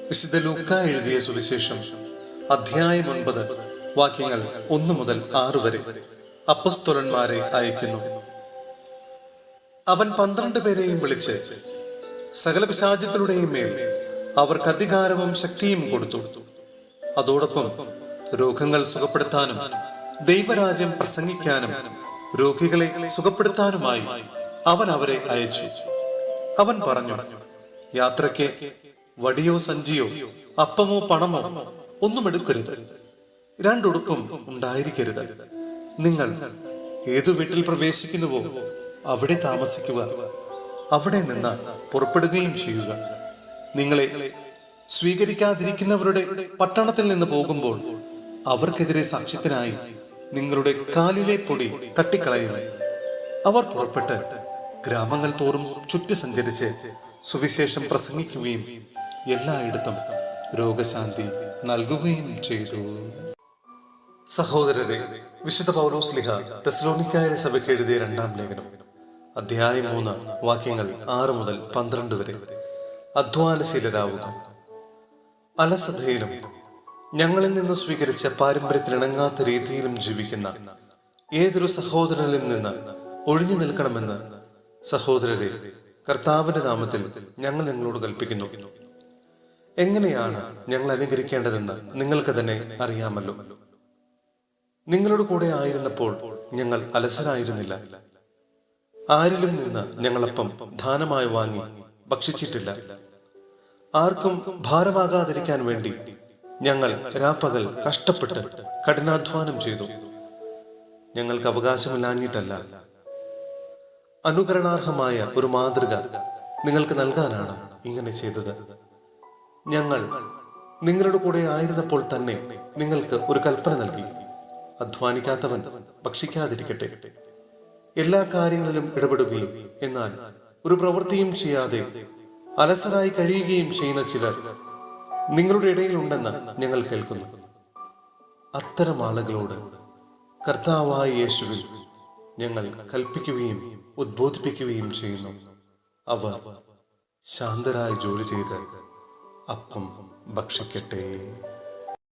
വിശുദ്ധ ലൂക്ക എഴുതിയ സുവിശേഷം അധ്യായം 9 വാക്യങ്ങൾ 1 മുതൽ 6 വരെ. അപ്പസ്തോലന്മാരെ അയക്കുന്നു. അവൻ 12 പേരെയും വിളിച്ച് സകല പിശാചുക്കളുടെയും മേൽ അവർക്ക് അധികാരവും ശക്തിയും കൊടുത്തു. അതോടൊപ്പം രോഗങ്ങൾ സുഖപ്പെടുത്താനും ദൈവരാജ്യം പ്രസംഗിക്കാനും രോഗികളെ സുഖപ്പെടുത്താനുമായി അവൻ അവരെ അയച്ചു. അവൻ പറഞ്ഞു, യാത്രയ്ക്ക് വടിയോ സഞ്ചിയോ അപ്പമോ പണമോ ഒന്നും എടുക്കരുത്. 2 ഉടുപ്പും ഉണ്ടായിരിക്കരുത്. നിങ്ങൾ ഏതു വീട്ടിൽ പ്രവേശിക്കുന്നുവോ അവിടെ താമസിക്കുക, അവിടെ നിന്ന് പുറപ്പെടുകയും ചെയ്യുക. നിങ്ങളെ സ്വീകരിക്കാതിരിക്കുന്നവരുടെ പട്ടണത്തിൽ നിന്ന് പോകുമ്പോൾ അവർക്കെതിരെ സാക്ഷ്യത്തിനായി നിങ്ങളുടെ കാലിലെ പൊടി തട്ടിക്കളയണം. അവർ പുറപ്പെട്ട് ഗ്രാമങ്ങൾ തോറും ചുറ്റി സഞ്ചരിച്ച് സുവിശേഷം പ്രസംഗിക്കുകയും എല്ലായിടത്തും രോഗശാന്തി നൽകുകയും ചെയ്തു. സഹോദരരെ, വിശുദ്ധ പൗലോസ്ലീഹ തെസ്സലോനിക്കായ സഭയ്ക്ക് എഴുതിയ 2-ാം ലേഖനം അധ്യായം 3 വാക്യങ്ങൾ 6 മുതൽ 12 വരെ. അധ്വാനശീലരാവുക, അലസതയിലും ഞങ്ങളിൽ നിന്ന് സ്വീകരിച്ച പാരമ്പര്യത്തിനിണങ്ങാത്ത രീതിയിലും ജീവിക്കുന്ന ഏതൊരു സഹോദരനിൽ നിന്ന് ഒഴിഞ്ഞു നിൽക്കണമെന്ന് സഹോദരരെ, കർത്താവിന്റെ നാമത്തിൽ ഞങ്ങൾ നിങ്ങളോട് കൽപ്പിക്കുന്നു. എങ്ങനെയാണ് ഞങ്ങൾ അനുകരിക്കേണ്ടതെന്ന് നിങ്ങൾക്ക് തന്നെ അറിയാമല്ലോ. നിങ്ങളുടെ കൂടെ ആയിരുന്നപ്പോൾ ഞങ്ങൾ അലസരായിരുന്നില്ല. ആരിലും നിന്ന് ഞങ്ങളപ്പം ദാനമായി വാങ്ങി ഭക്ഷിച്ചിട്ടില്ല. ആർക്കും ഭാരമാകാതിരിക്കാൻ വേണ്ടി ഞങ്ങൾ രാപ്പകൽ കഷ്ടപ്പെട്ട് കഠിനാധ്വാനം ചെയ്തു. ഞങ്ങൾക്ക് അവകാശമില്ലാഞ്ഞിട്ടല്ല, അനുകരണാർഹമായ ഒരു മാതൃക നിങ്ങൾക്ക് നൽകാനാണ് ഇങ്ങനെ ചെയ്തത്. ഞങ്ങൾ നിങ്ങളുടെ കൂടെ ആയിരുന്നപ്പോൾ തന്നെ നിങ്ങൾക്ക് ഒരു കൽപ്പന നൽകി, അധ്വാനിക്കാത്തവൻ ഭക്ഷിക്കാതിരിക്കട്ടെ. എല്ലാ കാര്യങ്ങളിലും ഇടപെടുകയും എന്നാൽ ഒരു പ്രവൃത്തിയും ചെയ്യാതെ അലസരായി കഴിയുകയും ചെയ്യുന്ന ചിലർ നിങ്ങളുടെ ഇടയിലുണ്ടെന്ന് ഞങ്ങൾ കേൾക്കുന്നു. അത്തരം ആളുകളോട് കർത്താവായ യേശുവിൽ ഞങ്ങൾ കൽപ്പിക്കുകയും ഉദ്ബോധിപ്പിക്കുകയും ചെയ്യുന്നു. അവർ ശാന്തരായി ജോലി ചെയ്ത് അപ്പം ഭക്ഷിക്കട്ടെ.